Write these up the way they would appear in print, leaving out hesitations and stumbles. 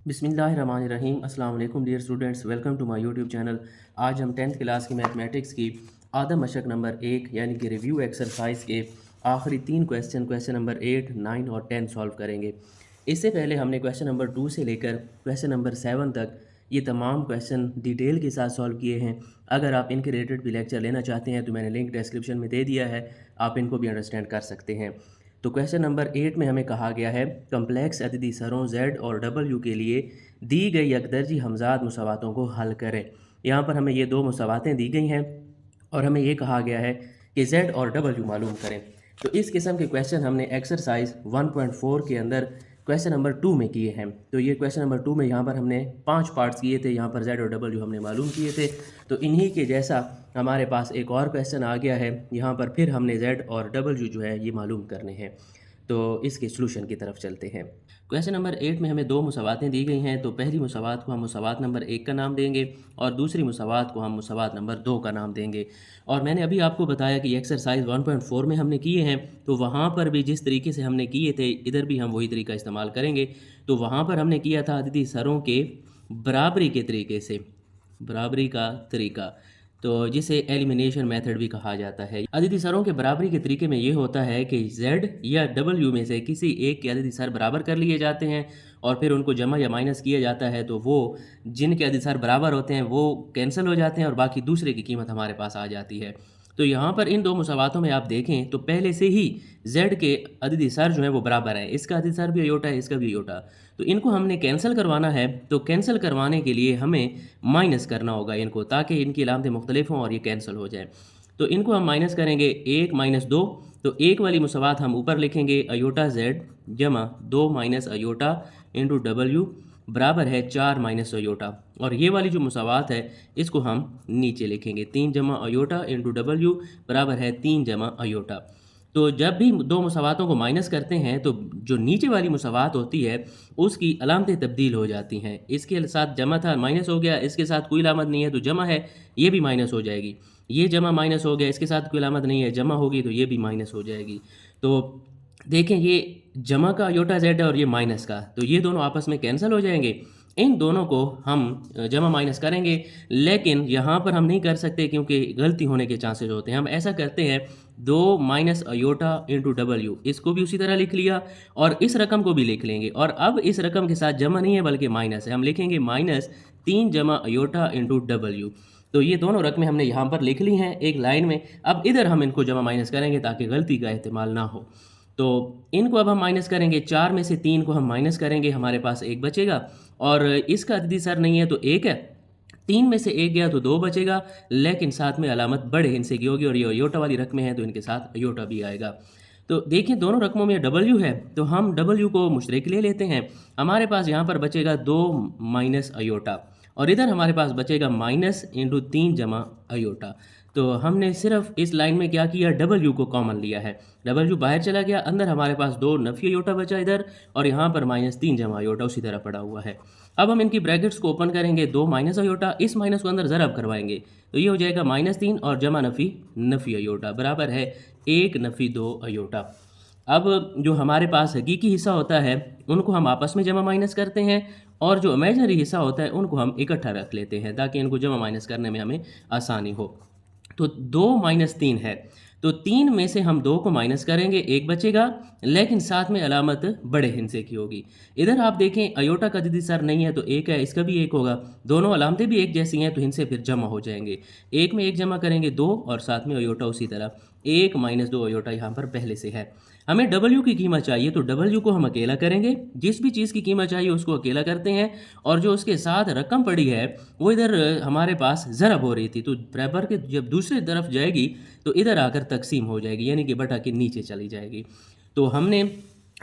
बिस्मिल्लाहिर्रहमानिर्रहीम। अस्सलाम वालेकुम dear students, welcome to my YouTube channel. आज हम 10th क्लास की मैथमेटिक्स की आदम मशक नंबर 1 यानी कि रिव्यू एक्सरसाइज के आखिरी 3 क्वेश्चन नंबर 8, 9 और 10 सॉल्व करेंगे। इससे पहले हमने क्वेश्चन नंबर 2 से लेकर क्वेश्चन नंबर 7 तक ये तमाम क्वेश्चन डिटेल के साथ सॉल्व किए हैं। अगर आप इनके रिलेटेड भी लेक्चर लेना चाहते हैं तो मैंने लिंक डिस्क्रिप्शन में दे दिया है, आप इनको भी अंडरस्टैंड कर सकते हैं। तो क्वेश्चन नंबर 8 में हमें कहा गया है कम्प्लेक्स अददी सरों Z और W के लिए दी गई यकदर्जी हमजाद मुसावातों को हल करें। यहाँ पर हमें ये दो मुसावातें दी गई हैं और हमें ये कहा गया है कि Z और W मालूम करें। तो इस किस्म के क्वेश्चन हमने एक्सरसाइज 1.4 के अंदर क्वेश्चन नंबर 2 में किए हैं। तो ये क्वेश्चन नंबर 2 में यहाँ पर हमने 5 पार्ट्स किए थे, यहाँ पर Z और W हमने मालूम किए थे। तो इन्हीं के जैसा हमारे पास एक और क्वेश्चन आ गया है, यहाँ पर फिर हमने Z और W जो है ये मालूम करने हैं। तो इसके सलूशन की तरफ चलते हैं। क्वेश्चन नंबर 8 में हमें दो मुसावातें दी गई हैं। तो पहली मुसावात को हम मुसावात नंबर 1 का नाम देंगे और दूसरी मुसावात को हम मुसावात नंबर 2 का नाम देंगे। और मैंने अभी आपको बताया कि एक्सरसाइज 1.4 में हमने किए हैं, तो वहाँ पर भी जिस तरीके से हमने किए थे इधर भी हम वही तरीका इस्तेमाल करेंगे। तो वहाँ पर हमने किया था अददी सरों के बराबरी के तरीके से, बराबरी का तरीका, तो जिसे एलिमिनेशन मेथड भी कहा जाता है। अददी सरों के बराबरी के तरीके में ये होता है कि Z या W में से किसी एक के अददी सर बराबर कर लिए जाते हैं और फिर उनको जमा या माइनस किया जाता है। तो वो जिनके अददी सर बराबर होते हैं वो कैंसिल हो जाते हैं और बाकी दूसरे की कीमत हमारे पास आ जाती है। तो यहाँ पर इन दो मुसावातों में आप देखें तो पहले से ही Z के अददी सर जो है वो बराबर है, इसका अददी सर भी अयोटा है, इसका भी अयोटा। तो इनको हमने कैंसिल करवाना है, तो कैंसिल करवाने के लिए हमें माइनस करना होगा इनको, ताकि इनकी अलामतें मुख्तलिफ हों और ये कैंसिल हो जाए। तो इनको हम माइनस करेंगे 1 माइनस 2। तो एक वाली मुसावात हम ऊपर लिखेंगे अयोटा Z जमा 2 माइनस अयोटा इंटू W बराबर है 4 माइनस अयोटा। और ये वाली जो मुसावात है इसको हम नीचे लिखेंगे 3 जमा अयोटा इंटू W बराबर है 3 जमा अयोटा। तो जब भी दो मुसावातों को माइनस करते हैं तो जो नीचे वाली मुसावात होती है उसकी अलामतें तब्दील हो जाती हैं। इसके साथ जमा था, माइनस हो गया, इसके साथ कोई अलामत नहीं है तो जमा है, ये भी माइनस हो जाएगी। ये जमा माइनस हो गया, इसके साथ कोई अलामत नहीं है, जमा होगी तो ये भी माइनस हो जाएगी। तो देखें ये जमा का अयोटा Z है और ये माइनस का, तो ये दोनों आपस में कैंसिल हो जाएंगे। इन दोनों को हम जमा माइनस करेंगे, लेकिन यहाँ पर हम नहीं कर सकते क्योंकि गलती होने के चांसेस होते हैं। हम ऐसा करते हैं 2 माइनस अयोटा इंटू W, इसको भी उसी तरह लिख लिया और इस रकम को भी लिख लेंगे। और अब इस रकम के साथ जमा नहीं है बल्कि माइनस है, हम लिखेंगे माइनस 3 जमा अयोटा इंटू W। तो ये दोनों रकमें हमने यहाँ पर लिख ली हैं एक लाइन में। अब इधर हम इनको जमा माइनस करेंगे ताकि गलती का एहतमाल ना हो। तो इनको अब हम माइनस करेंगे, 4 में से 3 को हम माइनस करेंगे, हमारे पास 1 बचेगा और इसका अददी सर नहीं है तो 1 है, 3 में से 1 गया तो 2 बचेगा, लेकिन साथ में अलामत बड़े हिस्से की होगी और ये अयोटा वाली रकमें हैं तो इनके साथ अयोटा भी आएगा। तो देखिए दोनों रकमों में W है तो हम W को मुशतरक ले लेते हैं। हमारे पास यहाँ पर बचेगा 2 माइनस अयोटा और इधर हमारे पास बचेगा माइनस इंटू 3 जमा अयोटा। तो हमने सिर्फ इस लाइन में क्या किया, W को कॉमन लिया है, W बाहर चला गया, अंदर हमारे पास 2 नफी अयोटा बचा इधर और यहाँ पर माइनस 3 जमा अयोटा उसी तरह पड़ा हुआ है। अब हम इनकी ब्रैकेट्स को ओपन करेंगे, 2 माइनस अयोटा, इस माइनस को अंदर ज़रब करवाएंगे तो ये हो जाएगा माइनस 3 और जमा नफ़ी अयोटा बराबर है 1 नफ़ी 2 अयोटा। अब जो हमारे पास हकीकी हिस्सा होता है उनको हम आपस में जमा माइनस करते हैं और जो इमेजिनरी हिस्सा होता है उनको हम इकट्ठा रख लेते हैं ताकि इनको जमा माइनस करने में हमें आसानी हो। तो 2 माइनस 3 है, तो 3 में से हम 2 को माइनस करेंगे, 1 बचेगा, लेकिन साथ में अलामत बड़े हिस्से की होगी। इधर आप देखें अयोटा का अददी सर नहीं है तो 1 है, इसका भी 1 होगा, दोनों अलामतें भी एक जैसी हैं तो इनसे फिर जमा हो जाएंगे। 1 में 1 जमा करेंगे 2 और साथ में अयोटा उसी तरह, 1 माइनस 2 अयोटा यहाँ पर पहले से है। हमें W की कीमत चाहिए तो W को हम अकेला करेंगे, जिस भी चीज़ की कीमत चाहिए उसको अकेला करते हैं और जो उसके साथ रकम पड़ी है वो इधर हमारे पास ज़रब हो रही थी तो बराबर के जब दूसरी तरफ जाएगी तो इधर आकर तकसीम हो जाएगी, यानी कि बटा के नीचे चली जाएगी। तो हमने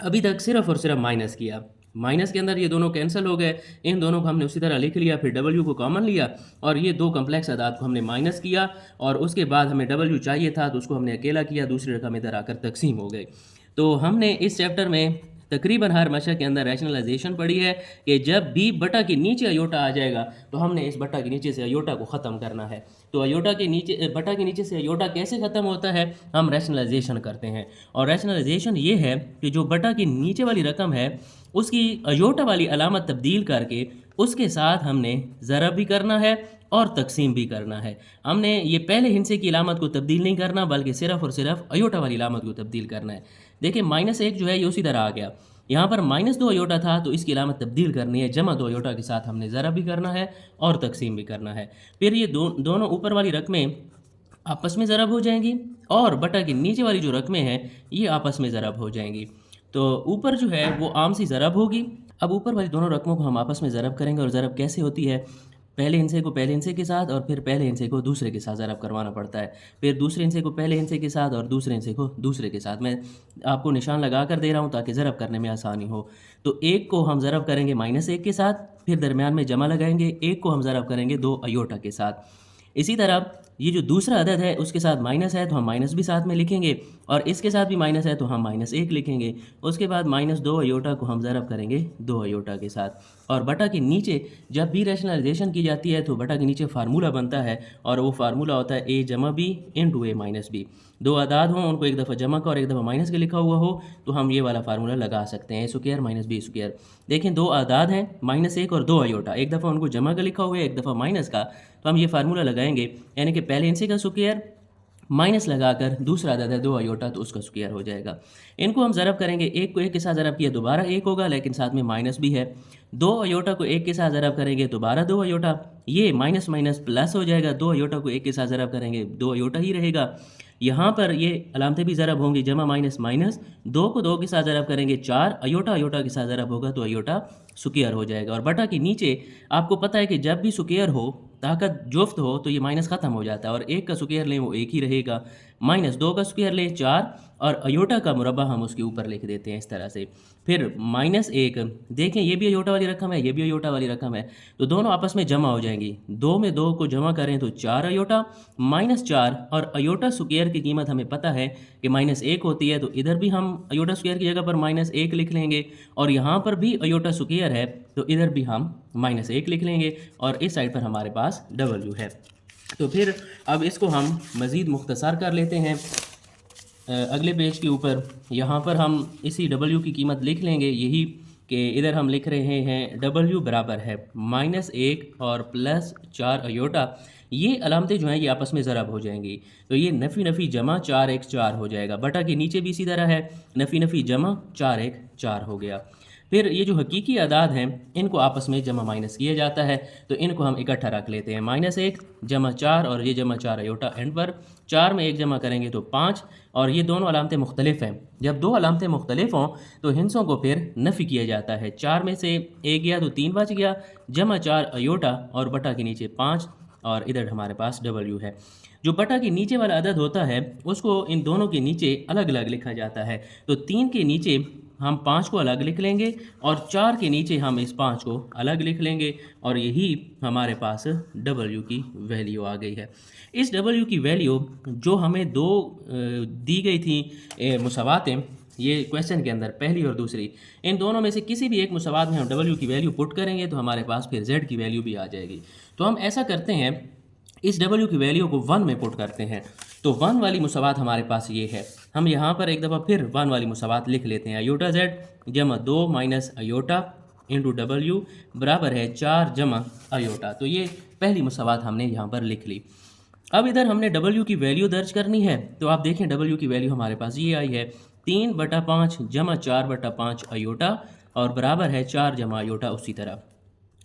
अभी तक सिर्फ और सिर्फ माइनस किया, माइनस के अंदर ये दोनों कैंसिल हो गए, इन दोनों को हमने उसी तरह लिख लिया, फिर W को कॉमन लिया और ये दो कम्प्लेक्स अदाद को हमने माइनस किया और उसके बाद हमें W चाहिए था तो उसको हमने अकेला किया, दूसरी रकम इधर आकर तकसीम हो गई। तो हमने इस चैप्टर में तकरीबन हर मशक के अंदर रैशनलाइजेशन पड़ी है कि जब b बटा के नीचे अयोटा आ जाएगा तो हमने इस बटा के नीचे से अयोटा को ख़त्म करना है। तो अयोटा के नीचे बटा के नीचे से अयोटा कैसे ख़त्म होता है, हम रैशनलाइजेशन करते हैं। और रैशनलाइजेशन ये है कि जो बटा की नीचे वाली रकम है उसकी अयोटा वाली अलामत तब्दील करके उसके साथ हमने ज़रब भी करना है और तकसीम भी करना है। हमने ये पहले हिस्से की अलामत को तब्दील नहीं करना बल्कि सिर्फ और सिर्फ अयोटा वाली अलामत को तब्दील करना है। देखिए -1 जो है ये उसी तरह आ गया, यहाँ पर -2 अयोटा था तो इसकी अलामत तब्दील करनी है, जमा 2 अयोटा के साथ हमने ज़रब भी करना है और तकसीम भी करना है। फिर ये दोनों ऊपर वाली रकमें आपस में ज़रब हो जाएंगी और बटा की नीचे वाली जो रकमें हैं ये आपस में ज़रब हो जाएंगी। तो ऊपर जो है वो आम सी ज़रब होगी। अब ऊपर वाली दोनों रकमों को हम आपस में ज़रब करेंगे और ज़रब कैसे होती है, पहले हिस्से को पहले हिस्से के साथ और फिर पहले हिस्से को दूसरे के साथ ज़रब करवाना पड़ता है, फिर दूसरे हिस्से को पहले हिस्से के साथ और दूसरे हिस्से को दूसरे के साथ। मैं आपको निशान लगा कर दे रहा हूँ ताकि ज़रब करने में आसानी हो। तो एक को हम ज़रब करेंगे -1 के साथ, फिर दरमियान में जमा लगाएंगे, एक को हम ज़रब करेंगे 2 अयोटा के साथ। इसी तरह ये जो दूसरा अदद है उसके साथ माइनस है तो हम माइनस भी साथ में लिखेंगे और इसके साथ भी माइनस है तो हम -1 लिखेंगे। उसके बाद -2 अयोटा को हम ज़रब करेंगे 2 अयोटा के साथ। और बटा के नीचे जब भी रैशनलाइजेशन की जाती है तो बटा के नीचे फार्मूला बनता है और वो फार्मूला होता है a जमा b into a minus b। दो आदाद हों उनको एक दफ़ा जमा का और एक दफ़ा माइनस के लिखा हुआ हो तो हम ये वाला फार्मूला लगा सकते हैं, a² माइनस b²। देखें दो आदाद हैं -1 और 2 अयोटा, एक दफ़ा उनको जमा का लिखा हुआ है एक दफ़ा माइनस का, तो हम ये फार्मूला लगाएंगे यानी कि पहले इनसे का स्क्वायर माइनस लगाकर दूसरा अदद है 2 अयोटा तो उसका स्क्वायर हो जाएगा। इनको हम ज़रब करेंगे, एक को एक के साथ ज़रब किया दोबारा 1 होगा लेकिन साथ में माइनस भी है। 2 अयोटा को एक के साथ ज़रब करेंगे दोबारा 2 अयोटा, ये माइनस माइनस प्लस हो जाएगा। 2 अयोटा को एक के साथ ज़रब करेंगे 2 अयोटा ही रहेगा। यहाँ पर ये अलामतें भी ज़रब होंगी, जमा माइनस माइनस, 2 को 2 के साथ ज़रब करेंगे 4 अयोटा अयोटा के साथ ज़रब होगा तो अयोटा स्क्वायर हो जाएगा। और बटा के नीचे आपको पता है कि जब भी स्क्वायर हो ताकत जुफ्त हो तो ये माइनस ख़त्म हो जाता है और एक का स्क्वायर लें वो एक ही रहेगा, -2 का स्क्वायर लें 4 और अयोटा का मुरब्बा हम उसके ऊपर लिख देते हैं इस तरह से। फिर -1, देखें ये भी अयोटा वाली रकम है ये भी अयोटा वाली रकम है तो दोनों आपस में जमा हो जाएंगी। 2 में 2 को जमा करें तो 4 अयोटा -4 और अयोटा स्क्वायर की कीमत हमें पता है कि -1 होती है तो इधर भी हम अयोटा स्क्वायर की जगह पर -1 लिख लेंगे और यहाँ पर भी अयोटा स्क्वायर है तो इधर भी हम -1 लिख लेंगे और इस साइड पर हमारे पास W है। तो फिर अब इसको हम मज़ीद मुख्तसर कर लेते हैं अगले पेज के ऊपर। यहाँ पर हम इसी W की कीमत लिख लेंगे, यही कि इधर हम लिख रहे हैं W बराबर है -1 और +4 अयोटा। ये अलामतें जो हैं ये आपस में ज़रब हो जाएंगी तो ये नफ़ी नफ़ी जमा 4 1 4 हो जाएगा। बटा के नीचे भी इसी तरह है, नफ़ी नफ़ी जमा 4 1 4 हो गया। फिर ये जो हकीकी अदाद हैं इनको आपस में जमा माइनस किया जाता है तो इनको हम इकट्ठा रख लेते हैं, -1 जमा 4 और ये जमा 4 अयोटा एंड पर, 4 में 1 जमा करेंगे तो 5 और ये दोनों अलामतें मुख्तलिफ हैं। जब दो अलामतें मुख्तलिफ हों तो हिंसों को फिर नफ़ी किया जाता है, 4 में से 1 गया तो 3 बच गया, जमा 4 अयोटा और बटा के नीचे 5 और इधर हमारे पास W है। जो बटा के नीचे वाला अदद होता है उसको इन दोनों के नीचे अलग अलग लिखा जाता है, तो 3 के नीचे हम 5 को अलग लिख लेंगे और 4 के नीचे हम इस 5 को अलग लिख लेंगे और यही हमारे पास W की वैल्यू आ गई है। इस W की वैल्यू जो हमें दो दी गई थी मुसावातें ये क्वेश्चन के अंदर, पहली और दूसरी, इन दोनों में से किसी भी एक मुसावात में हम W की वैल्यू पुट करेंगे तो हमारे पास फिर Z की वैल्यू भी आ जाएगी। तो हम ऐसा करते हैं, इस W की वैल्यू को 1 में पुट करते हैं तो 1 वाली मुसावात हमारे पास ये है। हम यहाँ पर एक दफ़ा फिर 1 वाली मुसावात लिख लेते हैं, अयोटा Z जमा 2 माइनस अयोटा इंटू W बराबर है 4 जमा अयोटा। तो ये पहली मुसावात हमने यहाँ पर लिख ली। अब इधर हमने W की वैल्यू दर्ज करनी है तो आप देखें W की वैल्यू हमारे पास ये आई है 3/5 जमा 4/5 अयोटा और बराबर है 4 जमा अयोटा। उसी तरह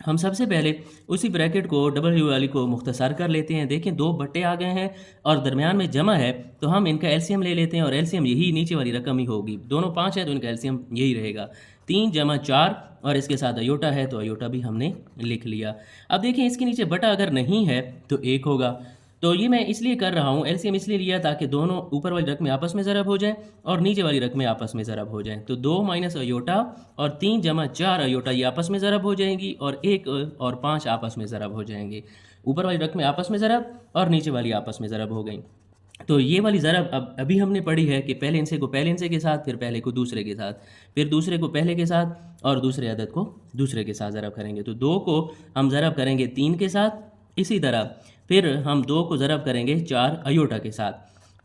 हम सबसे पहले उसी ब्रैकेट को W वाली को मुख्तसर कर लेते हैं। देखें 2 बट्टे आ गए हैं और दरमियान में जमा है तो हम इनका एलसीएम ले लेते हैं और एलसीएम यही नीचे वाली रकम ही होगी, दोनों 5 है तो इनका एलसीएम यही रहेगा, 3 जमा 4 और इसके साथ अयोटा है तो अयोटा भी हमने लिख लिया। अब देखें इसके नीचे बटा अगर नहीं है तो 1 होगा, तो ये मैं इसलिए कर रहा हूँ, एलसीएम इसलिए लिया ताकि दोनों ऊपर वाली रकमें आपस में ज़रब हो जाएं और नीचे वाली रकमें आपस में ज़रब हो जाएं। तो 2 माइनस अयोटा और 3 जमा 4 अयोटा ये आपस में ज़रब हो जाएंगी और 1 और 5 आपस में ज़रब हो जाएंगे। ऊपर वाली रकमें आपस में ज़रब और नीचे वाली आपस में ज़रब हो गई। तो ये वाली ज़रब अभी हमने पढ़ी है कि पहले हिस्से को पहले हिस्से के साथ, फिर पहले को दूसरे के साथ, फिर दूसरे को पहले के साथ और दूसरे अदद को दूसरे के साथ ज़रब करेंगे। तो 2 को हम ज़रब करेंगे 3 के साथ, इसी तरह फिर हम 2 को ज़रब करेंगे 4 अयोटा के साथ,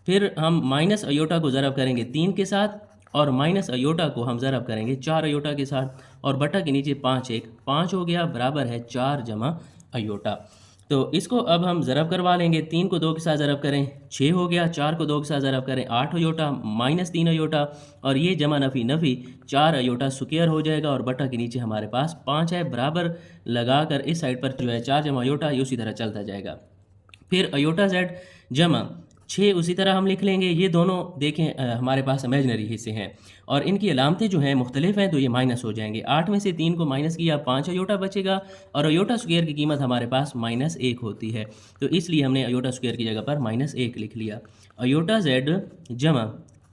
फिर हम माइनस अयोटा को ज़रब करेंगे 3 के साथ और माइनस अयोटा को हम ज़रब करेंगे 4 अयोटा के साथ और बटा के नीचे 5 1 5 हो गया बराबर है 4 जमा अयोटा। तो इसको अब हम ज़रब करवा लेंगे। 3 को 2 के साथ ज़रब करें 6 हो गया, 4 को 2 के साथ ज़रब करें 8 अयोटा माइनस 3 अयोटा और ये जमा नफ़ी नफ़ी 4 अयोटा स्क्वायर हो जाएगा और बटा के नीचे हमारे पास 5 है बराबर लगाकर इस साइड पर जो है 4 जमा अयोटा ये उसी तरह चलता जाएगा। फिर अयोटा जेड जमा 6 उसी तरह हम लिख लेंगे। ये दोनों देखें हमारे पास इमेजनरी हिस्से हैं और इनकी अलामतें जो हैं मुख्तलिफ हैं तो ये माइनस हो जाएंगे। 8 में से 3 को माइनस किया 5 अयोटा बचेगा और अयोटा स्क्वायर की कीमत हमारे पास -1 होती है, तो इसलिए हमने अयोटा स्क्वायर की जगह पर -1 लिख लिया। अयोटा जेड जमा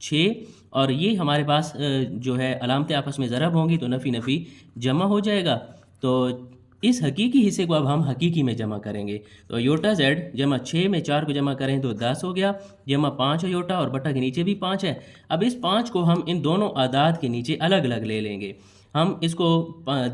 6 और ये हमारे पास जो है अलामतें आपस में ज़रब होंगी तो नफ़ी नफ़ी जमा हो जाएगा। तो इस हकीकी हिस्से को अब हम हकीकी में जमा करेंगे। तो अयोटा जेड जमा 6 में 4 को जमा करें तो 10 हो गया जमा 5 अयोटा और बटा के नीचे भी 5 है। अब इस 5 को हम इन दोनों आदाद के नीचे अलग अलग ले लेंगे। हम इसको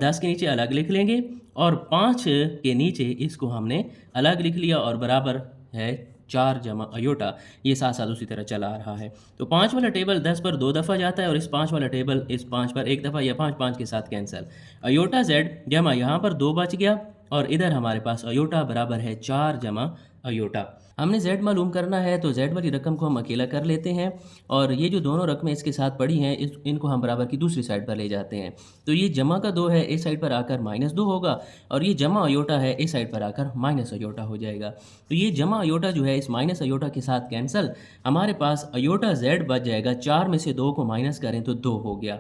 10 के नीचे अलग लिख लेंगे और 5 के नीचे इसको हमने अलग लिख लिया और बराबर है 4 जमा अयोटा। ये साथ साथ उसी तरह चला आ रहा है। तो 5 वाला टेबल 10 पर 2 दफ़ा जाता है और इस 5 वाला टेबल इस 5 पर 1 दफ़ा या 5 5 के साथ कैंसिल। अयोटा जेड जमा यहाँ पर 2 बच गया और इधर हमारे पास अयोटा बराबर है 4 जमा अयोटा। हमने z मालूम करना है तो z वाली रकम को हम अकेला कर लेते हैं और ये जो दोनों रकमें इसके साथ पड़ी हैं इनको हम बराबर की दूसरी साइड पर ले जाते हैं। तो ये जमा का 2 है इस साइड पर आकर -2 होगा और ये जमा अयोटा है इस साइड पर आकर माइनस अयोटा हो जाएगा। तो ये जमा अयोटा जो है इस माइनस अयोटा के साथ कैंसिल, हमारे पास अयोटा z बच जाएगा। 4 में से 2 को माइनस करें तो 2 हो गया।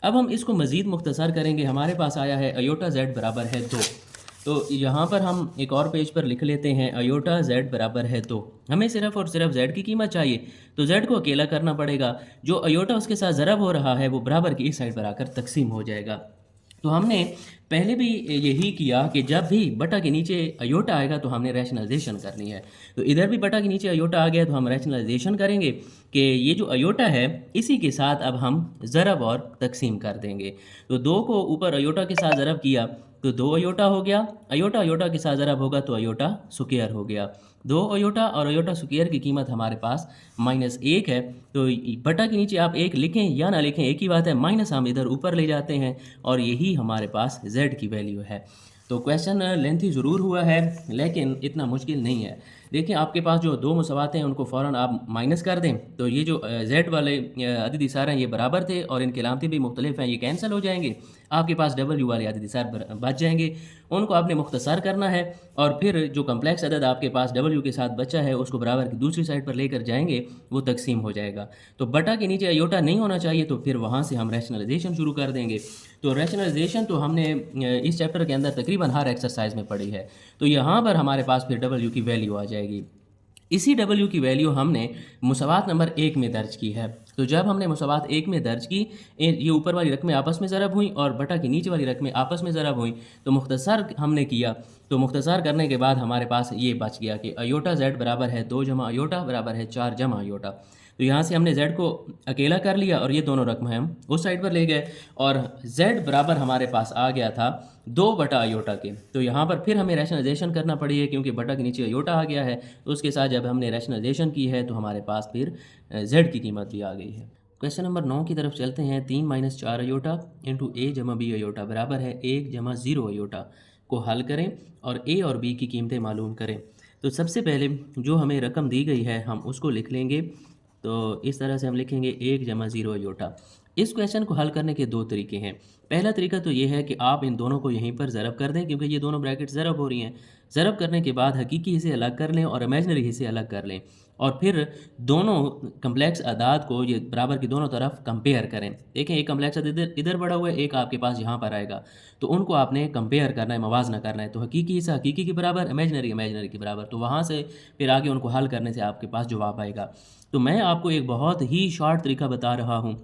अब हम इसको मज़ीद मुख्तसर करेंगे। हमारे पास आया है अयोटा z बराबर है 2। तो यहाँ पर हम एक और पेज पर लिख लेते हैं अयोटा z बराबर है 2। हमें सिर्फ और सिर्फ z की कीमत चाहिए तो z को अकेला करना पड़ेगा। जो अयोटा उसके साथ ज़रब हो रहा है वो बराबर की इस साइड पर आकर तकसीम हो जाएगा। तो हमने पहले भी यही किया कि जब भी बटा के नीचे अयोटा आएगा तो हमने रैशनलाइजेशन करनी है। तो इधर भी बटा के नीचे अयोटा आ गया तो हम रैशनलाइजेशन करेंगे कि ये जो अयोटा है इसी के साथ अब हम ज़रब और तकसीम कर देंगे। तो 2 को ऊपर अयोटा के साथ ज़रब किया तो 2 अयोटा हो गया, अयोटा अयोटा के साथ ज़रब होगा तो अयोटा स्क्वायर हो गया। 2 अयोटा और अयोटा स्क्वायर की कीमत हमारे पास -1 है। तो बटा के नीचे आप 1 लिखें या ना लिखें एक ही बात है, माइनस हम इधर ऊपर ले जाते हैं और यही हमारे पास z की वैल्यू है। तो क्वेश्चन लेंथी ज़रूर हुआ है लेकिन इतना मुश्किल नहीं है। देखिए आपके पास जो 2 मुसवाते हैं उनको फ़ौरन आप माइनस कर दें तो ये जो z वाले अददी सार हैं ये बराबर थे और इनके अलामतें भी मुख्तलिफ हैं, ये कैंसिल हो जाएंगे। आपके पास w वाले अददी सार बच जाएंगे, उनको आपने मुख्तसर करना है और फिर जो कम्प्लेक्स अदद आपके पास w के साथ बचा है उसको बराबर की दूसरी साइड पर लेकर जाएंगे, वो तकसीम हो जाएगा। तो बटा के नीचे अयोटा नहीं होना चाहिए तो फिर वहाँ से हम रैशनलाइजेशन शुरू कर देंगे। तो रैशनलाइजेशन तो हमने इस चैप्टर के अंदर तकरीबन हर एक्सरसाइज में पढ़ी है। तो यहाँ पर हमारे पास फिर w की वैल्यू आ जाएगी। इसी w की वैल्यू हमने मुसवात नंबर 1 में दर्ज की है। तो जब हमने मुसवात 1 में दर्ज की, ये ऊपर वाली रकमें आपस में ज़रब हुई और बटा की नीचे वाली रकमें आपस में ज़रब हुई, तो मुख्तसर हमने किया। तो मुख्तसर करने के बाद हमारे पास ये बच गया कि अयोटा z बराबर है 2 जमा अयोटा बराबर है 4 जमा अयोटा। तो यहाँ से हमने z को अकेला कर लिया और ये दोनों रकमें हम उस साइड पर ले गए और z बराबर हमारे पास आ गया था 2 बटा अयोटा के। तो यहाँ पर फिर हमें रैशनलाइजेशन करना पड़ी है क्योंकि बटा के नीचे अयोटा आ गया है। तो उसके साथ जब हमने रैशनलाइजेशन की है तो हमारे पास फिर z की कीमत भी आ गई है। क्वेश्चन नंबर 9 की तरफ चलते हैं। 3 - 4 अयोटा इंटू a जमा b अयोटा बराबर है 1 जमा 0 अयोटा को हल करें और a और b की कीमतें मालूम करें। तो सबसे पहले जो हमें रकम दी गई है हम उसको लिख लेंगे। तो इस तरह से हम लिखेंगे 1 जमा 0 अयोटा। इस क्वेश्चन को हल करने के 2 तरीके हैं। पहला तरीका तो ये है कि आप इन दोनों को यहीं पर ज़रब कर दें क्योंकि ये दोनों ब्रैकेट ज़रब हो रही हैं। ज़रब करने के बाद हकीकी हिस्से अलग कर लें और इमेजनरी हिस्से अलग कर लें और फिर दोनों कम्प्लेक्स अदाद को ये बराबर की दोनों तरफ कंपेयर करें। देखें एक कम्प्लेक्स अदद इधर बढ़ा हुआ है, एक आपके पास यहाँ पर आएगा, तो उनको आपने कंपेयर करना है, मवाजना करना है। तो हकीकी हिस्सा हकीकी के बराबर, इमेजनरी के बराबर। तो वहाँ से फिर आगे उनको हल करने से आपके पास जवाब आएगा। तो मैं आपको एक बहुत ही शॉर्ट तरीका बता रहा हूँ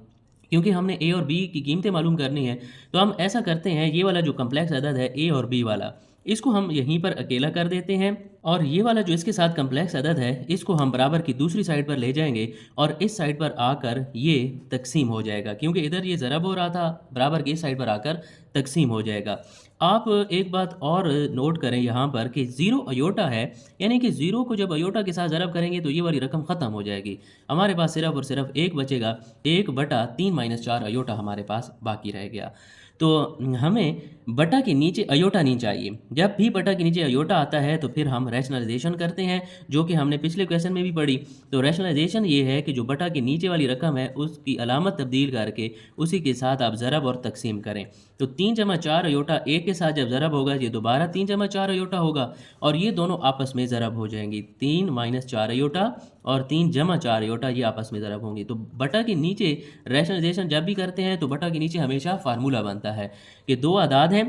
क्योंकि हमने a और b की कीमतें मालूम करनी है। तो हम ऐसा करते हैं, ये वाला जो कम्प्लेक्स अदद है a और b वाला, इसको हम यहीं पर अकेला कर देते हैं और ये वाला जो इसके साथ कम्प्लेक्स अदद है इसको हम बराबर की दूसरी साइड पर ले जाएंगे और इस साइड पर आकर ये तकसीम हो जाएगा, क्योंकि इधर ये ज़रब हो रहा था, बराबर की इस साइड पर आकर तकसीम हो जाएगा। आप एक बात और नोट करें यहाँ पर कि ज़ीरो अयोटा है, यानी कि ज़ीरो को जब अयोटा के साथ ज़रब करेंगे तो ये वाली रकम ख़त्म हो जाएगी। हमारे पास सिर्फ और सिर्फ एक बचेगा, 1/3 - 4 अयोटा हमारे पास बाकी रह गया। तो हमें बटा के नीचे अयोटा नहीं चाहिए। जब भी बटा के नीचे अयोटा आता है तो फिर हम रैशनलाइजेशन करते हैं, जो कि हमने पिछले क्वेश्चन में भी पढ़ी। तो रैशनलाइजेशन ये है कि जो बटा के नीचे वाली रकम है उसकी अलामत तब्दील करके उसी के साथ आप ज़रब और तकसीम करें। तो 3/4 अयोटा एक के साथ जब ज़रब होगा ये दोबारा 3/4 अयोटा होगा और ये दोनों आपस में ज़रब हो जाएंगी। 3 - 4 अयोटा और 3/4 अयोटा ये आपस में ज़रब होंगी। तो बटा के नीचे रैशनलाइजेशन जब भी करते हैं तो बटा के नीचे हमेशा फार्मूला बनता है कि दो आदाद हैं,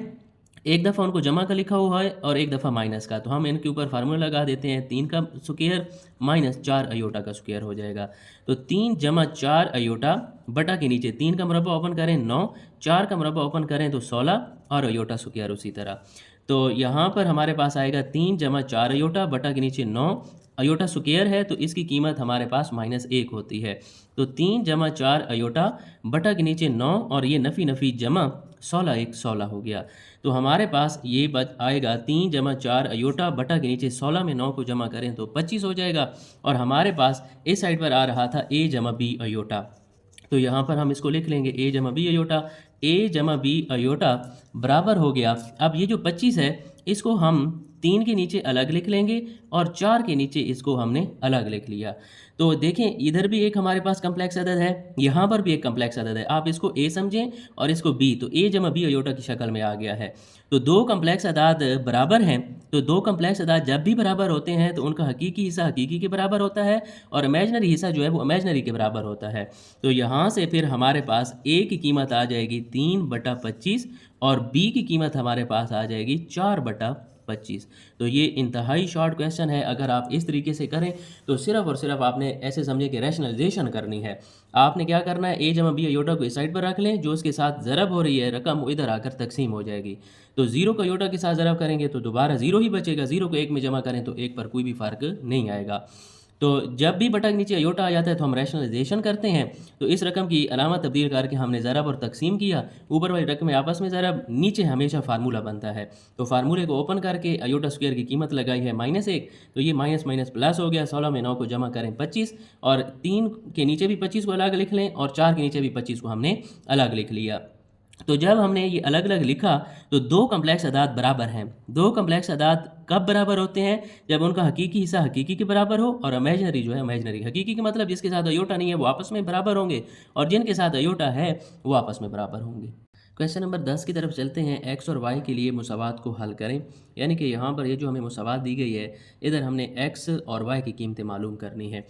एक दफ़ा उनको जमा का लिखा हुआ है और एक दफ़ा माइनस का। तो हम इनके ऊपर फार्मूला लगा देते हैं, 3 का स्क्वायर - 4 अयोटा का स्क्वायर हो जाएगा। तो 3/4 अयोटा बटा के नीचे 3 का मुरब्बा ओपन करें 9, 4 का मुरब्बा ओपन करें तो 16 और अयोटा स्क्वायर उसी तरह। तो यहाँ पर हमारे पास आएगा 3/4 अयोटा बटा के नीचे 9 अयोटा स्क्वायर है तो इसकी कीमत हमारे पास -1 होती है। तो 3/4 अयोटा बटा के नीचे 9 और ये नफ़ी नफ़ी जमा 16 1 16 हो गया। तो हमारे पास ये बच आएगा 3/4 अयोटा बटा के नीचे 16 में 9 को जमा करें तो 25 हो जाएगा और हमारे पास इस साइड पर आ रहा था a/b अयोटा। तो यहाँ पर हम इसको लिख लेंगे a/b अयोटा। a/b अयोटा बराबर हो गया, अब ये जो 25 है इसको हम 3 के नीचे अलग लिख लेंगे और 4 के नीचे इसको हमने अलग लिख लिया। तो देखें इधर भी एक हमारे पास कम्प्लेक्स अदद है, यहाँ पर भी एक कम्प्लेक्स अदद है। आप इसको a समझें और इसको b, तो a/b अयोटा की शक्ल में आ गया है। तो दो कम्प्लेक्स अदाद बराबर हैं, तो दो कम्प्लेक्स अदाद जब भी बराबर होते हैं तो उनका हकीकी हिस्सा हकीकी के बराबर होता है और इमेजनरी हिस्सा जो है वो इमेजनरी के बराबर होता है। तो यहाँ से फिर हमारे पास a की कीमत आ जाएगी 3/25 और b की कीमत हमारे पास आ जाएगी 4/25। तो ये इंतहाई शॉर्ट क्वेश्चन है। अगर आप इस तरीके से करें तो सिर्फ और सिर्फ आपने ऐसे समझे कि रैशनलाइजेशन करनी है। आपने क्या करना है, a/b अयोटा को इस साइड पर रख लें, जो उसके साथ ज़रब हो रही है रकम वो इधर आकर तकसीम हो जाएगी। तो 0 को अयोटा के साथ ज़रब करेंगे तो दोबारा 0 ही बचेगा, 0 को 1 में जमा करें तो 1 पर कोई भी फ़र्क नहीं आएगा। तो जब भी बटा के नीचे अयोटा आ जाता है तो हम रैशनलाइजेशन करते हैं। तो इस रकम की अलामत तब्दील करके हमने ज़रब और तकसीम किया, ऊपर वाली रकम में आपस में ज़रब, नीचे हमेशा फार्मूला बनता है। तो फार्मूले को ओपन करके अयोटा स्क्वायर की कीमत लगाई है -1, तो ये माइनस माइनस प्लस हो गया। 16 में 9 को जमा करें 25 और 3 के नीचे भी 25 को अलग लिख लें और 4 के नीचे भी 25 को हमने अलग लिख लिया। तो जब हमने ये अलग अलग लिखा तो दो कम्प्लेक्स अदाद बराबर हैं। दो कम्प्लेक्स अदाद कब बराबर होते हैं, जब उनका हकीकी हिस्सा हकीकी के बराबर हो और इमेजनरी जो है इमेजनरी। हकीकी के मतलब जिसके साथ अयोटा नहीं है वो आपस में बराबर होंगे और जिनके साथ अयोटा है वो आपस में बराबर होंगे। क्वेश्चन नंबर 10 की तरफ चलते हैं। एक्स और वाई के लिए मुसावात को हल करें, यानी कि यहाँ पर ये जो हमें मुसावात दी गई है इधर हमने एक्स और वाई की कीमतें मालूम करनी है।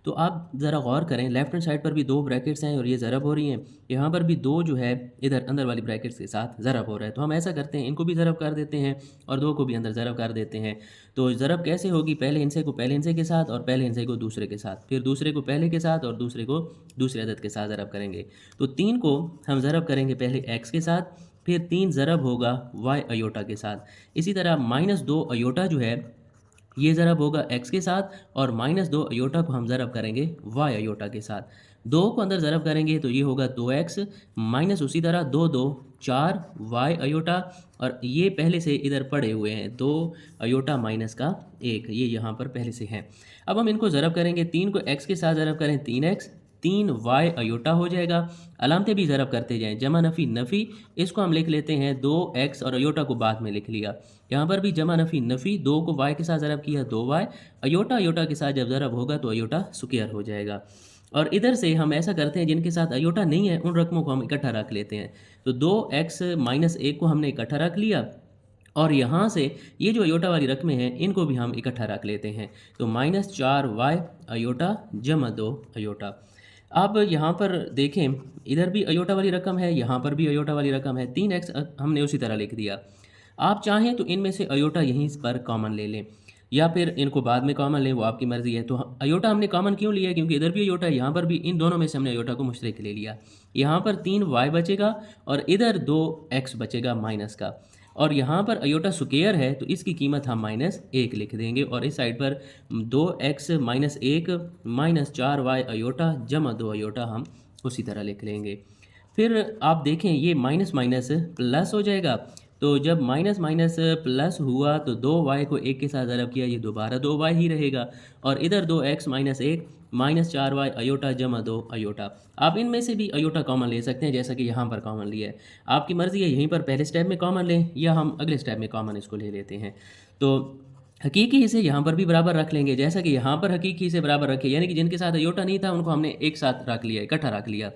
तो आप ज़रा गौर करें, लेफ्ट हैंड साइड पर भी दो ब्रैकेट्स हैं और ये ज़रब हो रही हैं, यहाँ पर भी दो जो है इधर अंदर वाली ब्रैकेट्स के साथ ज़रब हो रहा है। तो हम ऐसा करते हैं, इनको भी ज़रब कर देते हैं और दो को भी अंदर ज़रब कर देते हैं। तो ज़रब कैसे होगी, पहले हिस्से को पहले हिस्से के साथ और पहले हिस्से को दूसरे के साथ, फिर दूसरे को पहले के साथ और दूसरे को दूसरे अदद के साथ ज़रब करेंगे। तो 3 को हम ज़रब करेंगे पहले एक्स के साथ, फिर 3 ज़रब होगा वाई अयोटा के साथ। इसी तरह -2 अयोटा जो है ये ज़रब होगा x के साथ और -2 अयोटा को हम ज़रब करेंगे y अयोटा के साथ। 2 को अंदर ज़रब करेंगे तो ये होगा 2x माइनस उसी तरह 2 2 4 y अयोटा और ये पहले से इधर पड़े हुए हैं 2 अयोटा माइनस का 1, ये यहाँ पर पहले से हैं। अब हम इनको ज़रब करेंगे, 3 को x के साथ ज़रब करें 3x, 3y अयोटा हो जाएगा। अलामतें भी ज़रब करते जाएं, जमा नफ़ी नफ़ी, इसको हम लिख लेते हैं 2x और अयोटा को बाद में लिख लिया। यहाँ पर भी जमा नफ़ी नफ़ी, 2 को y के साथ ज़रब किया 2y, अयोटा अयोटा के साथ जब ज़रब होगा तो अयोटा स्क्वायर हो जाएगा। और इधर से हम ऐसा करते हैं, जिनके साथ अयोटा नहीं है उन रकमों को हम इकट्ठा रख लेते हैं। तो 2x - 1 को हमने इकट्ठा रख लिया और यहाँ से ये जो अयोटा वाली रकमें हैं इनको भी हम इकट्ठा रख लेते हैं। तो -4y अयोटा जमा 2 अयोटा। अब यहाँ पर देखें, इधर भी अयोटा वाली रकम है, यहाँ पर भी अयोटा वाली रकम है, 3x हमने उसी तरह लिख दिया। आप चाहें तो इनमें से अयोटा यहीं पर कॉमन ले लें या फिर इनको बाद में कॉमन लें, वो आपकी मर्ज़ी है। तो अयोटा हमने कॉमन क्यों लिया है, क्योंकि इधर भी अयोटा है, यहाँ पर भी, इन दोनों में से हमने अयोटा को मुश्तरक ले लिया। यहाँ पर 3y बचेगा और इधर 2x बचेगा माइनस का। और यहाँ पर अयोटा स्क्वायर है तो इसकी कीमत हम -1 लिख देंगे और इस साइड पर 2x minus 1 minus 4y aorta जमा 2 अयोटा हम उसी तरह लिख लेंगे। फिर आप देखें ये माइनस माइनस प्लस हो जाएगा, तो जब माइनस माइनस प्लस हुआ तो 2y को 1 के साथ ज़रब किया, ये दोबारा 2y ही रहेगा और इधर 2x minus 1 minus 4y aorta जमा 2 अयोटा। आप इनमें से भी अयोटा कॉमन ले सकते हैं जैसा कि यहाँ पर कॉमन लिया है, आपकी मर्ज़ी है यहीं पर पहले स्टेप में कॉमन लें या हम अगले स्टेप में कॉमन इसको ले लेते हैं। तो हकीकी हिस्से यहाँ पर भी बराबर रख लेंगे, जैसा कि यहाँ पर हकीकी हिस्से बराबर रखे, यानी कि जिनके साथ अयोटा नहीं था उनको हमने एक साथ रख लिया, इकट्ठा रख लिया।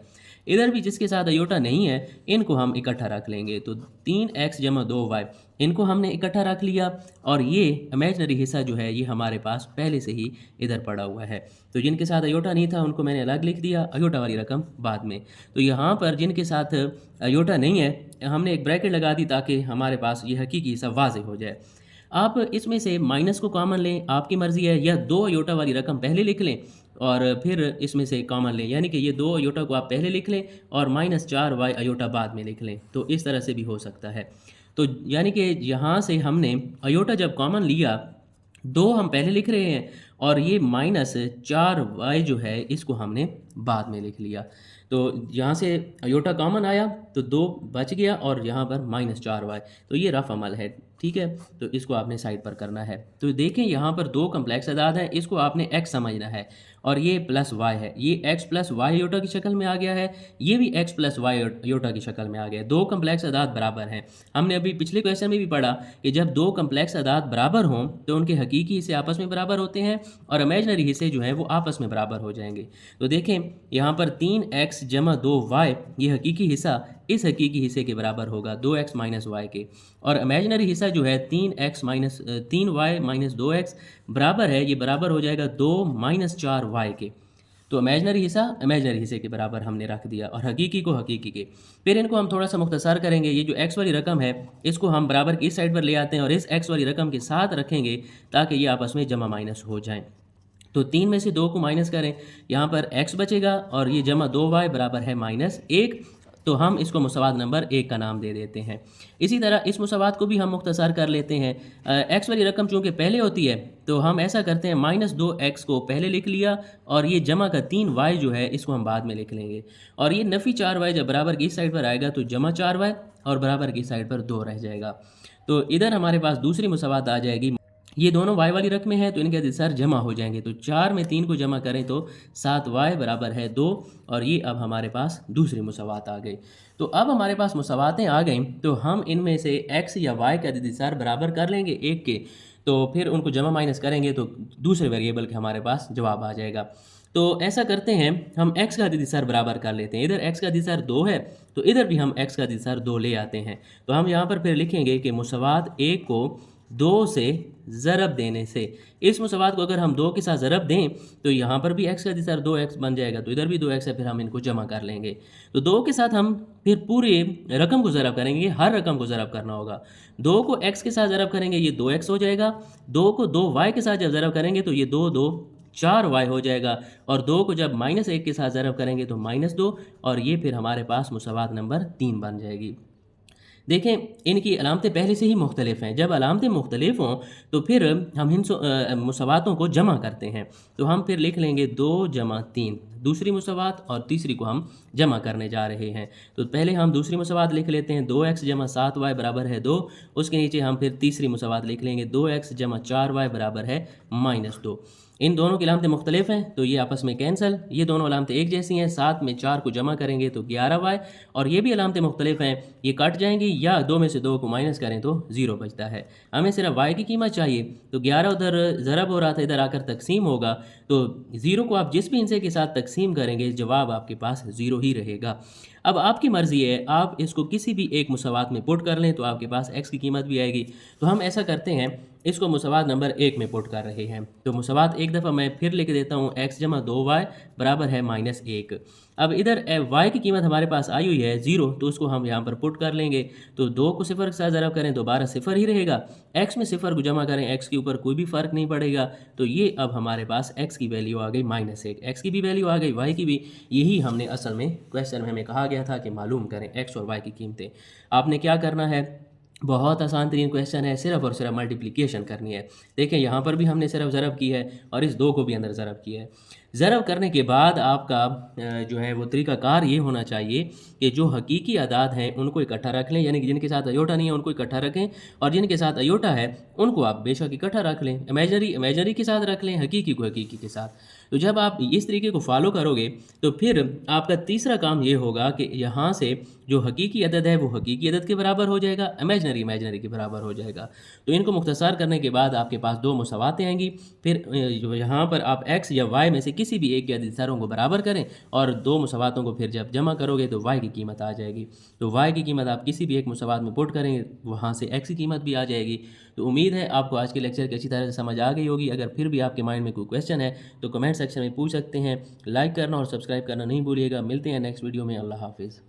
इधर भी जिसके साथ अयोटा नहीं है इनको हम इकट्ठा रख लेंगे, तो 3x जमा 2y इनको हमने इकट्ठा रख लिया और ये इमेजनरी हिस्सा जो है ये हमारे पास पहले से ही इधर पड़ा हुआ है। तो जिनके साथ अयोटा नहीं था उनको मैंने अलग लिख दिया, अयोटा वाली रकम बाद में। तो यहाँ पर जिनके साथ अयोटा नहीं है हमने एक ब्रैकेट लगा दी ताकि हमारे पास ये हकीकी हिस्सा वाज़ेह हो जाए। आप इसमें से माइनस को कॉमन लें, आपकी मर्ज़ी है, या 2 अयोटा वाली रकम पहले लिख लें और फिर इसमें से कॉमन लें, यानी कि ये 2 अयोटा को आप पहले लिख लें और माइनस 4y अयोटा बाद में लिख लें, तो इस तरह से भी हो सकता है। तो यानी कि यहाँ से हमने अयोटा जब कॉमन लिया 2 हम पहले लिख रहे हैं और ये माइनस 4y जो है इसको हमने बाद में लिख लिया। तो यहाँ से अयोटा कॉमन आया तो 2 बच गया और यहाँ पर माइनस 4y, तो ये रफ अमल है, ठीक है। तो इसको आपने साइड पर करना है। तो देखें यहाँ पर 2 कम्प्लेक्स अदाद हैं, इसको आपने x समझना है और ये प्लस y है, ये x प्लस वाई अयोटा की शक्ल में आ गया है, ये भी x प्लस वाई अयोटा की शक्ल में आ गया है। 2 कम्प्लेक्स अदाद बराबर हैं। हमने अभी पिछले क्वेश्चन में भी पढ़ा कि जब 2 कम्प्लेक्स अदाद बराबर हों तो उनके हकीकी हिस्से आपस में बराबर होते हैं और इमेजनरी हिस्से जो हैं वो आपस में बराबर हो जाएंगे। तो देखें यहाँ पर 3x जमा 2y ये हकीकी हिस्सा इस हकीकी हिस्से के बराबर होगा 2x माइनस वाई के, और इमेजनरी हिस्सा जो है 3y माइनस 2x बराबर है, ये बराबर हो जाएगा 2 माइनस 4y के। तो इमेजनरी हिस्सा इमेजनरी हिस्से के बराबर हमने रख दिया और हकीकी को हकीकी के। फिर इनको हम थोड़ा सा मुख्तसर करेंगे, ये जो x वाली रकम है इसको हम बराबर की इस साइड पर ले आते हैं और इस x वाली रकम के साथ रखेंगे ताकि ये आपस में जमा माइनस हो जाएं। तो 3 में से 2 को माइनस करें, यहाँ पर x बचेगा और ये जमा 2y बराबर है -1, तो हम इसको मुसवात नंबर 1 का नाम दे देते हैं। इसी तरह इस मुसवात को भी हम मुख्तसर कर लेते हैं। x वाली रकम चूँकि पहले होती है तो हम ऐसा करते हैं -2x को पहले लिख लिया और ये जमा का 3y जो है इसको हम बाद में लिख लेंगे और ये नफ़ी 4y जब बराबर की इस साइड पर आएगा तो जमा 4y और बराबर की साइड पर 2 रह जाएगा। तो इधर हमारे पास दूसरी मुसवात आ जाएगी, ये दोनों y वाली रकमें हैं तो इनके अधिसार जमा हो जाएंगे, तो 4 में 3 को जमा करें तो 7y बराबर है 2 और ये अब हमारे पास दूसरी मुसवात आ गई। तो अब हमारे पास मुसवातें आ गई तो हम इनमें से x या y का अधिसार बराबर कर लेंगे 1 के, तो फिर उनको जमा माइनस करेंगे तो दूसरे वेरिएबल के हमारे पास जवाब आ जाएगा। तो ऐसा करते हैं, हम x का अधिसार बराबर कर लेते हैं, इधर x का अधिसार 2 है तो इधर भी हम x का अधिसार 2 ले आते हैं। तो हम यहाँ पर फिर लिखेंगे कि मुसवात 1 को 2 से ज़रब देने से, इस मुसवात को अगर हम 2 के साथ ज़रब दें तो यहाँ पर भी x का अधिसार 2x बन जाएगा, तो इधर भी 2x है, फिर हम इनको जमा कर लेंगे। तो 2 के साथ हम फिर पूरे रकम को ज़रब करेंगे, हर रकम को ज़रब करना होगा। 2 को x के साथ ज़रब करेंगे ये 2x हो जाएगा, 2 को 2y के साथ जब ज़रब करेंगे तो ये 2 2 4y हो जाएगा और 2 को जब -1 के साथ ज़रब करेंगे तो -2 और ये फिर हमारे पास मुसवात नंबर 3 बन जाएगी। देखें इनकी अलामतें पहले से ही मुख्तलिफ हैं, जब अलामतें मुख्तलिफ हों तो फिर हम इन मुसवातों को जमा करते हैं। तो हम फिर लिख लेंगे 2 जमा 3 दूसरी मुसवात और तीसरी को हम जमा करने जा रहे हैं। तो पहले हम दूसरी मुसवात लिख लेते हैं, 2x जमा 7y बराबर है 2, उसके नीचे हम फिर तीसरी मुसवात लिख लेंगे 2x जमा 4y बराबर है -2। इन दोनों की अलामतें मुख्तलिफ हैं तो ये आपस में कैंसल, ये दोनों अलामतें एक जैसी हैं, 7 में 4 को जमा करेंगे तो 11y और ये भी अलामतें मुख्तलिफ हैं, ये कट जाएंगी या 2 में से 2 को माइनस करें तो 0 बचता है। हमें सिर्फ y की कीमत चाहिए, तो 11 उधर ज़रब हो रहा था, इधर आकर तकसीम होगा, तो 0 को आप जिस भी हिस्से के साथ तकसीम करेंगे जवाब आपके पास 0 ही रहेगा। अब आपकी मर्ज़ी है, आप इसको किसी भी एक मुसवात में पुट कर लें तो आपके पास x की कीमत भी आएगी। तो हम ऐसा करते हैं, इसको मुसवात नंबर 1 में पुट कर रहे हैं, तो मुसवात एक दफ़ा मैं फिर लिख देता हूँ, x जमा 2y बराबर है -1। अब इधर y की कीमत हमारे पास आई हुई है 0, तो उसको हम यहाँ पर पुट कर लेंगे, तो 2 को 0 के साथ ज़रब करें दोबारा 0 ही रहेगा, x में 0 को जमा करें, x के ऊपर कोई भी फ़र्क नहीं पड़ेगा, तो ये अब हमारे पास x की वैल्यू आ गई -1, x की भी वैल्यू आ गई, y की भी। यही हमने असल में क्वेश्चन में हमें कहा गया था कि मालूम करें x और y की कीमतें। आपने क्या करना है, बहुत आसान तरीन क्वेश्चन है, सिर्फ और सिर्फ मल्टीप्लिकेशन करनी है। देखें यहाँ पर भी हमने सिर्फ ज़रब की है और इस 2 को भी अंदर ज़रब किया है। ज़रब करने के बाद आपका जो है वो तरीक़ाकार ये होना चाहिए कि जो हकीकी अदाद हैं उनको इकट्ठा रख लें, यानी कि जिनके साथ अयोटा नहीं है उनको इकट्ठा रखें, और जिनके साथ अयोटा है उनको आप बेशक इकट्ठा रख लें। इमेजनरी इमेजनरी के साथ रख लें, हकीकी को हकीकी के साथ। तो जब आप इस तरीके को फॉलो करोगे तो फिर आपका तीसरा काम ये होगा कि यहाँ से जो हकीकी अदद है वो हकीकी अदद के बराबर हो जाएगा, इमेजनरी इमेजनरी के बराबर हो जाएगा। तो इनको मुख्तसर करने के बाद आपके पास 2 मुसावातें आएंगी। फिर जो यहाँ पर आप x या y में से किसी भी एक के अदिसरों को बराबर करें और 2 मुसावातों को फिर जब जमा करोगे तो y की कीमत आ जाएगी। तो y की कीमत आप किसी भी एक मुसावात में पुट करेंगे, वहाँ से x की कीमत भी आ जाएगी। तो उम्मीद है आपको आज के लेक्चर की अच्छी तरह से समझ आ गई होगी। अगर फिर भी आपके माइंड में कोई क्वेश्चन है तो कमेंट सेक्शन में पूछ सकते हैं। लाइक करना और सब्सक्राइब करना नहीं भूलिएगा। मिलते हैं नेक्स्ट वीडियो में। अल्लाह हाफिज़।